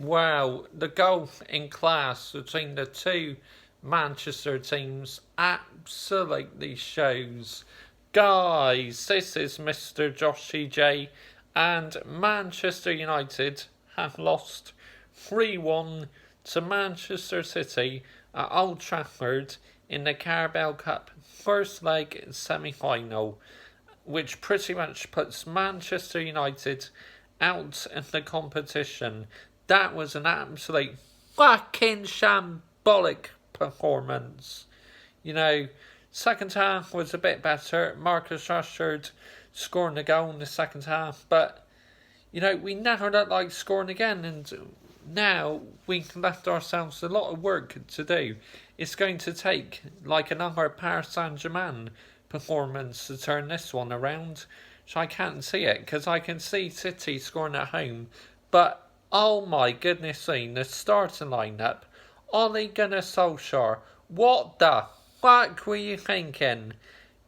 Wow, the gulf in class between the two Manchester teams absolutely shows. Guys, this is Mr. Joshy J, and Manchester United have lost 3-1 to Manchester City at Old Trafford in the Carabao Cup first leg semi-final, which pretty much puts Manchester United out of the competition. That was an absolute fucking shambolic performance. You know, second half was a bit better. Marcus Rashford scoring a goal in the second half, but we never looked like scoring again, and now we've left ourselves a lot of work to do. It's going to take like another Paris Saint-Germain performance to turn this one around. So I can't see it, because I can see City scoring at home, but oh my goodness me, the starting lineup, Ole Gunnar Solskjaer, what the fuck were you thinking?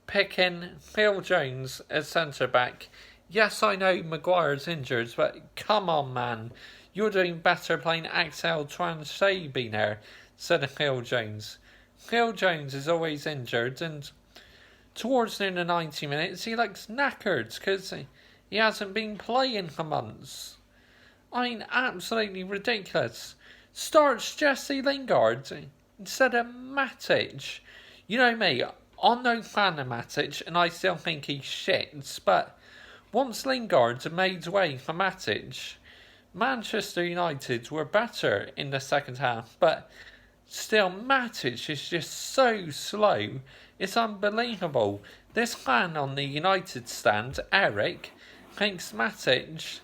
Picking Phil Jones as centre back. Yes, I know Maguire's injured, but come on, man. You're doing better playing Axel Tuanzebe there instead of Phil Jones. Phil Jones is always injured, and towards the end of 90 minutes, he looks knackered because he hasn't been playing for months. I mean, absolutely ridiculous. Starts Jesse Lingard instead of Matic. You know me, I'm no fan of Matic, and I still think he's shit, but once Lingard made way for Matic, Manchester United were better in the second half, but still Matic is just so slow. It's unbelievable. This man on the United stand, Eric, thinks Matic,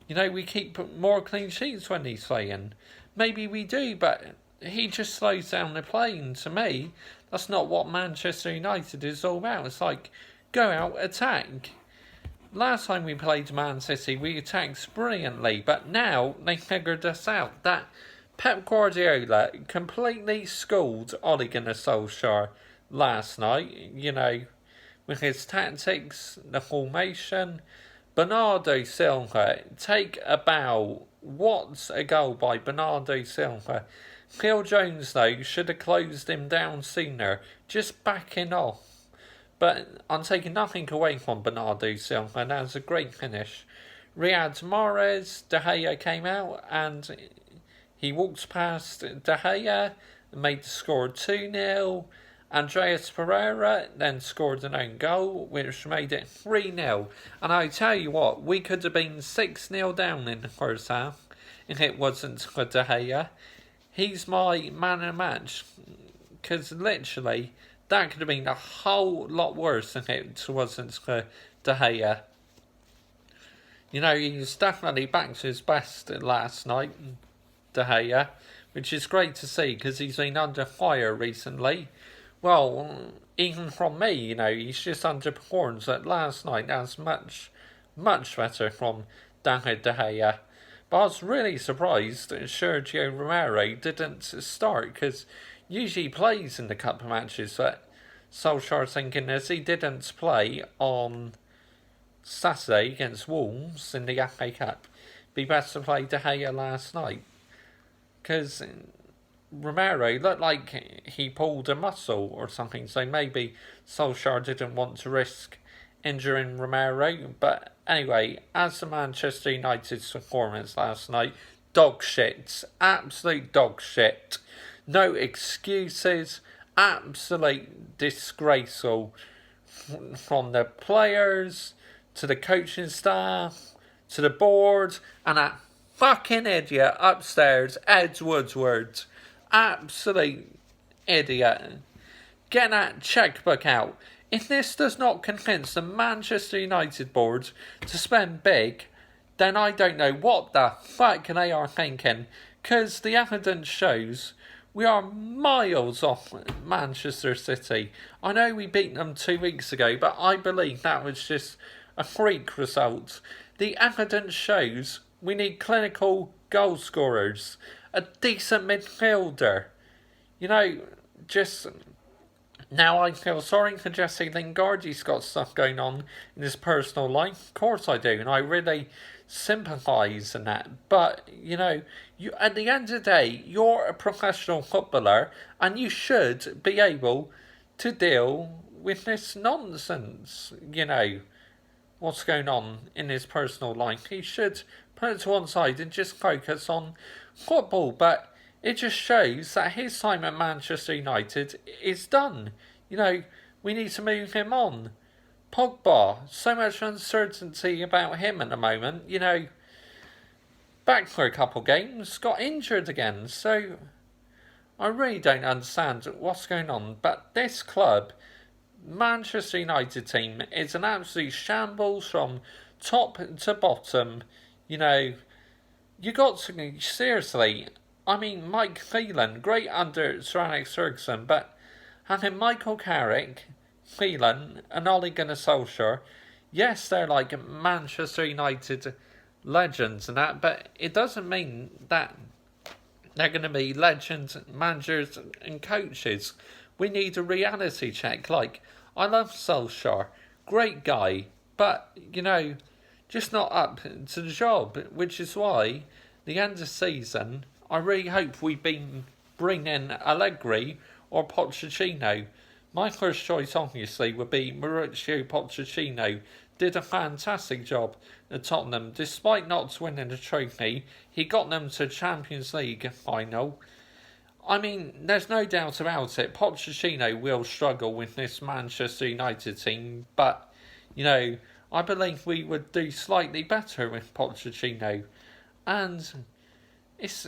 we keep more clean sheets when he's playing. Maybe we do, but he just slows down the play, and to me, that's not what Manchester United is all about. It's like, go out, attack. Last time we played Man City, we attacked brilliantly, but now they figured us out. That Pep Guardiola completely schooled Ole Gunnar Solskjaer last night, with his tactics, the formation. Bernardo Silva, take a bow. What a goal by Bernardo Silva. Phil Jones, though, should have closed him down sooner, just backing off. But I'm taking nothing away from Bernardo Silva, and that was a great finish. Riyad Mahrez, De Gea came out, and he walked past De Gea and made the score 2-0. Andreas Pereira then scored an own goal, which made it 3-0. And I tell you what, we could have been 6-0 down in the first half if it wasn't for De Gea. He's my man of the match, because literally that could have been a whole lot worse if it wasn't for De Gea. He's definitely back to his best last night, De Gea, which is great to see because he's been under fire recently. Well, even from me, he's just underperformed. But last night, that was much, much better from David De Gea. But I was really surprised that Sergio Romero didn't start, because usually he plays in the cup matches. But Solskjaer's thinking, as he didn't play on Saturday against Wolves in the FA Cup, be better to play De Gea last night. Because Romero looked like he pulled a muscle or something, so maybe Solskjaer didn't want to risk injuring Romero. But anyway, as for Manchester United's performance last night, dog shit, absolute dog shit, no excuses, absolute disgraceful, from the players to the coaching staff to the board and that fucking idiot upstairs, Ed Woodward. Absolute idiot. Get that checkbook out. If this does not convince the Manchester United board to spend big, then I don't know what the fuck they are thinking, because the evidence shows we are miles off Manchester City. I know we beat them 2 weeks ago, but I believe that was just a freak result. The evidence shows we need clinical goal scorers, a decent midfielder. Just now I feel sorry for Jesse Lingard. He's got stuff going on in his personal life. Of course I do, and I really sympathise and that. But, you know, you at the end of the day, you're a professional footballer and you should be able to deal with this nonsense, you know, what's going on in his personal life. He should put it to one side and just focus on football. But it just shows that his time at Manchester United is done. You know, we need to move him on. Pogba, so much uncertainty about him at the moment. You know, back for a couple games, got injured again. So I really don't understand what's going on. But this club, Manchester United team, is an absolute shambles from top to bottom. You know, you got to seriously. I mean, Mike Phelan, great under Sir Alex Ferguson, but having Michael Carrick, Phelan, and Ole Gunnar Solskjaer, yes, they're like Manchester United legends and that, but it doesn't mean that they're going to be legends, managers, and coaches. We need a reality check. Like, I love Solskjaer, great guy, but, you know, just not up to the job, which is why the end of season, I really hope we bring in Allegri or Pochettino. My first choice, obviously, would be Mauricio Pochettino. Did a fantastic job at Tottenham. Despite not winning the trophy, he got them to Champions League final. I mean, there's no doubt about it. Pochettino will struggle with this Manchester United team, but, you know, I believe we would do slightly better with Pochettino. And it's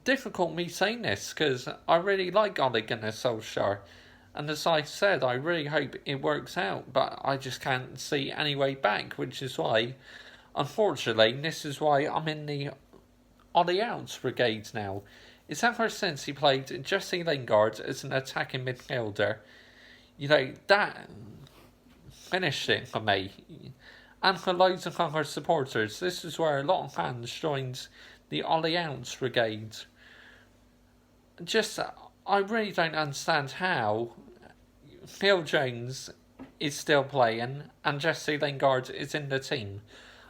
difficult me saying this because I really like Ole Gunnar Solskjaer. And as I said, I really hope it works out, but I just can't see any way back, which is why, unfortunately, this is why I'm in the Ollie Outs brigade now. It's ever since he played Jesse Lingard as an attacking midfielder, you know, that finished it for me. And for loads of other supporters, this is where a lot of fans joined the Ollie Outs brigade. Just, I really don't understand how Phil Jones is still playing and Jesse Lingard is in the team.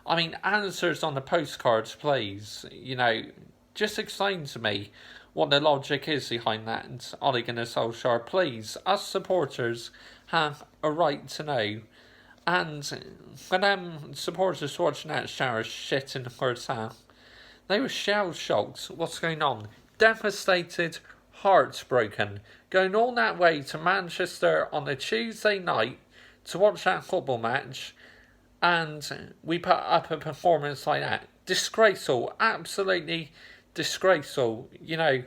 I mean, answers on the postcards, please. You know, just explain to me what the logic is behind that. And Ole Gunnar Solskjaer, please, us supporters have a right to know. And for them supporters watching that shower shit in the first half, they were shell shocked. What's going on? Devastated, heartbroken, going all that way to Manchester on a Tuesday night to watch that football match, and we put up a performance like that. Disgraceful, absolutely disgraceful. You know,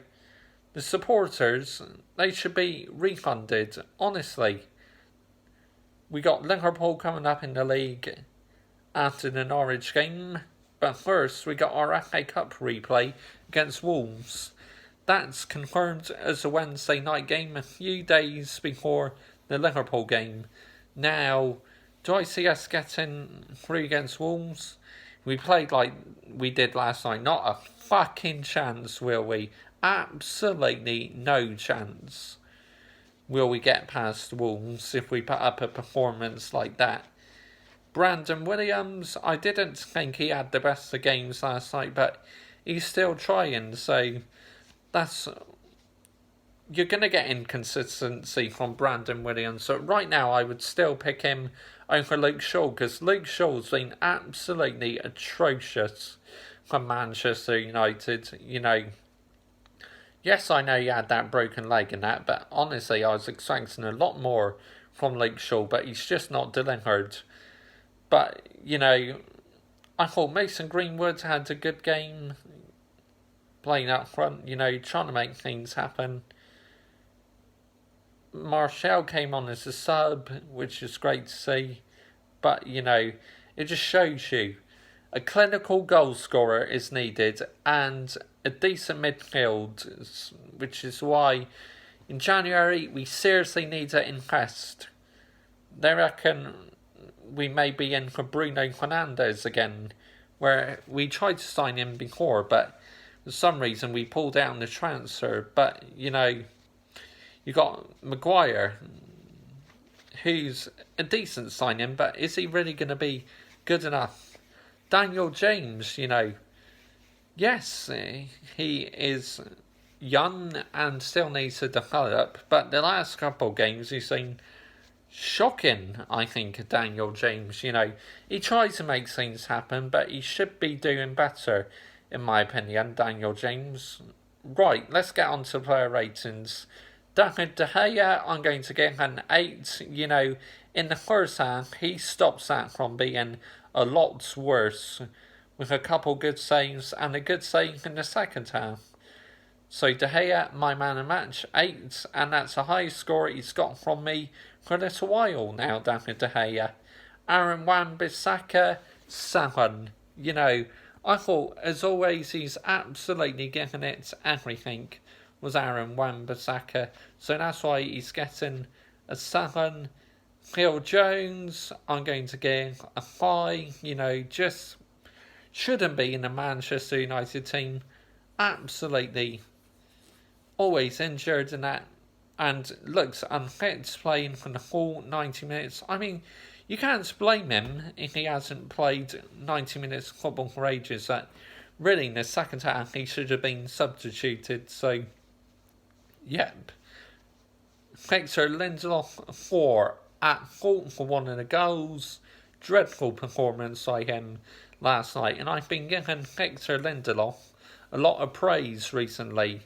the supporters, they should be refunded, honestly. We got Liverpool coming up in the league after the Norwich game, but first we got our FA Cup replay against Wolves. That's confirmed as a Wednesday night game a few days before the Liverpool game. Now, do I see us getting through against Wolves? We played like we did last night. Not a fucking chance, will we? Absolutely no chance will we get past Wolves if we put up a performance like that. Brandon Williams, I didn't think he had the best of games last night, but he's still trying, so that's... You're going to get inconsistency from Brandon Williams, so right now I would still pick him over Luke Shaw, because Luke Shaw's been absolutely atrocious for Manchester United. You know, yes, I know he had that broken leg and that, but honestly, I was expecting a lot more from Luke Shaw, but he's just not delivered. But, you know, I thought Mason Greenwood had a good game, playing up front, you know, trying to make things happen. Martial came on as a sub, which is great to see. But, you know, it just shows you a clinical goal scorer is needed and a decent midfield, which is why in January we seriously need to invest. They reckon we may be in for Bruno Fernandes again, where we tried to sign him before, but for some reason we pulled out the transfer. But, you know, you got Maguire, who's a decent signing, but is he really going to be good enough Daniel James, yes, he is young and still needs to develop, but the last couple of games he's seen shocking, I think, Daniel James. He tries to make things happen, but he should be doing better, in my opinion, Daniel James. Right, let's get on to player ratings. David De Gea, I'm going to give an 8. In the first half, he stops that from being a lot worse, with a couple good saves and a good save in the second half. So De Gea, my man of match, 8, and that's a high score he's got from me for a little while now, David De Gea. Aaron Wan-Bissaka, 7. I thought, as always, he's absolutely given it everything, was Aaron Wan-Bissaka. So that's why he's getting a 7. Phil Jones, I'm going to give a 5. Just shouldn't be in the Manchester United team. Absolutely always injured in that, and looks unfit playing for the full 90 minutes. I mean, you can't blame him if he hasn't played 90 minutes football for ages. That really, in the second half, he should have been substituted. So, yep. Victor Lindelof, 4, at fault for one of the goals. Dreadful performance by him last night, and I've been giving Victor Lindelof a lot of praise recently.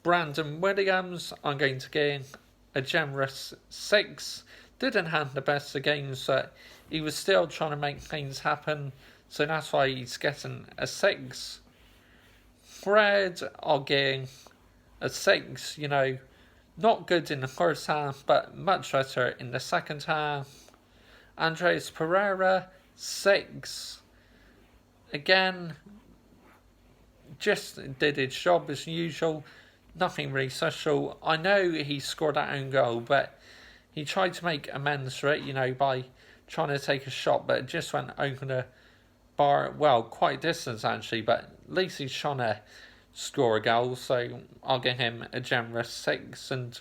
Brandon Williams, I'm going to give a generous 6. Didn't have the best of games, but he was still trying to make things happen, so that's why he's getting a 6. Fred, I'll give a 6. Not good in the first half, but much better in the second half. Andreas Pereira, 6. Again, just did his job as usual. Nothing really special. I know he scored that own goal, but he tried to make amends for it, by trying to take a shot, but it just went over the bar, well, quite distance actually, but at least he's trying to score a goal, so I'll give him a generous 6, and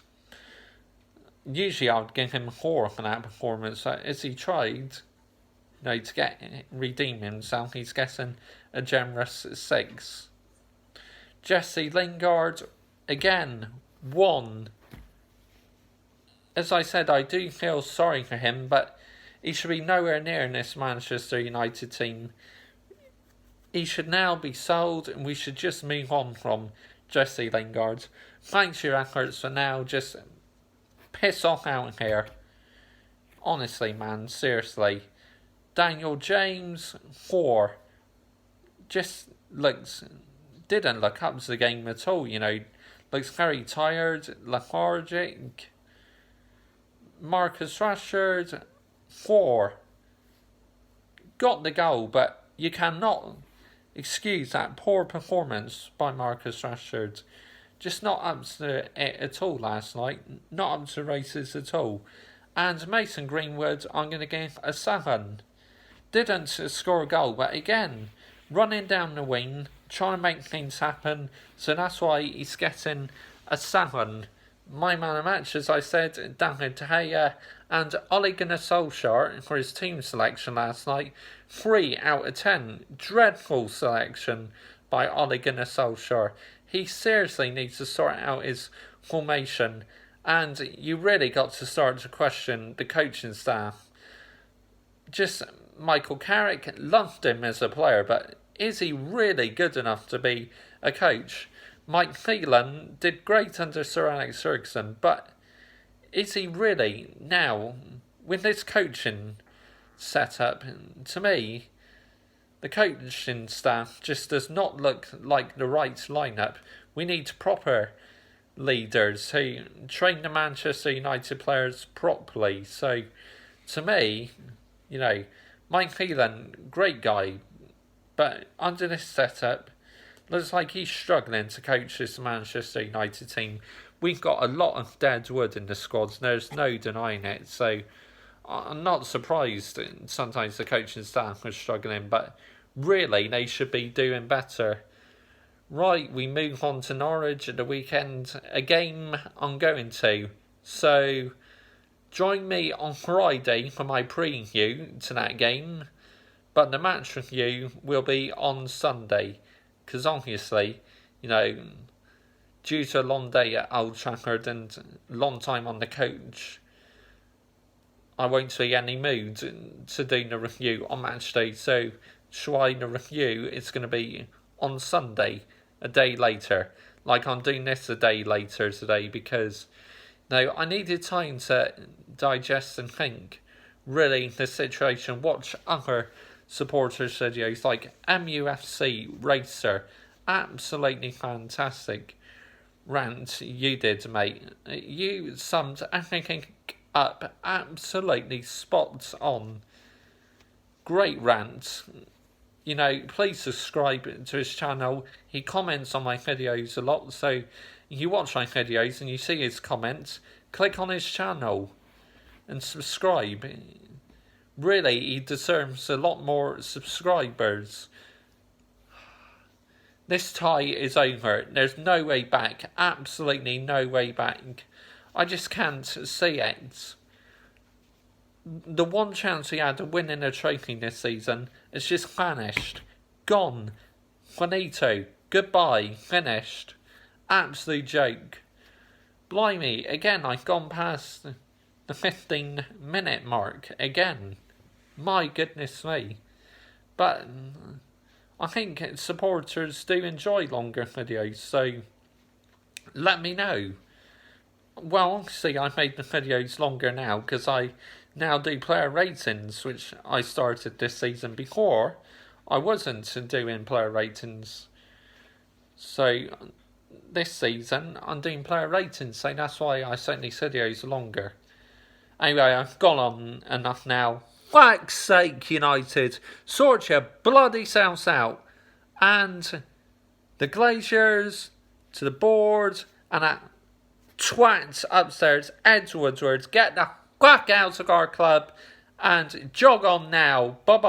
usually I'd give him a 4 for that performance, so as he tried, to redeem himself, he's getting a generous 6. Jesse Lingard, again, 1. As I said, I do feel sorry for him, but he should be nowhere near in this Manchester United team. He should now be sold, and we should just move on from Jesse Lingard. Thanks for your efforts for now. Just piss off out here. Honestly, man, seriously. Daniel James, 4. Just didn't look up to the game at all, Looks very tired, lethargic. Marcus Rashford, 4. Got the goal, but you cannot excuse that poor performance by Marcus Rashford. Just not up to it at all last night. Not up to races at all. And Mason Greenwood, I'm going to give a 7. Didn't score a goal, but again, running down the wing, trying to make things happen. So that's why he's getting a 7. My man of match, as I said, David De Gea, and Ole Gunnar Solskjaer for his team selection last night, 3 out of 10. Dreadful selection by Ole Gunnar Solskjaer. He seriously needs to sort out his formation, and you really got to start to question the coaching staff. Just Michael Carrick, loved him as a player, but is he really good enough to be a coach? Mike Phelan did great under Sir Alex Ferguson, but is he really now, with this coaching setup? To me, the coaching staff just does not look like the right lineup. We need proper leaders who train the Manchester United players properly. So, to me, Mike Phelan, great guy, but under this setup, looks like he's struggling to coach this Manchester United team. We've got a lot of dead wood in the squads, there's no denying it, so I'm not surprised sometimes the coaching staff are struggling, but really they should be doing better. Right, we move on to Norwich at the weekend, a game I'm going to, so join me on Friday for my preview to that game. But the match review will be on Sunday. Because obviously, due to a long day at Old Trafford and long time on the coach, I won't see any mood to do the review on match day. So, the review is going to be on Sunday, a day later. Like I'm doing this a day later today because I needed time to digest and think really the situation. Watch other supporters videos like MUFC Racer, absolutely fantastic. Rant you did, mate. You summed everything up absolutely spot on. Great rant. Please subscribe to his channel. He comments on my videos a lot, so you watch my videos and you see his comments, click on his channel and subscribe. Really, he deserves a lot more subscribers. This tie is over. There's no way back. Absolutely no way back. I just can't see it. The one chance he had of winning a trophy this season is just vanished. Gone. Finito. Goodbye. Finished. Absolute joke. Blimey, again I've gone past the 15-minute mark again. My goodness me. But I think supporters do enjoy longer videos, so let me know. Well, obviously I made the videos longer now because I now do player ratings, which I started this season. Before, I wasn't doing player ratings. So this season I'm doing player ratings, so that's why I sent these videos longer. Anyway, I've gone on enough now. Fuck's sake, United, sort your bloody selves out. And the Glaciers to the board and that twat upstairs, Ed Woodward, get the fuck out of our club and jog on now. Bye bye.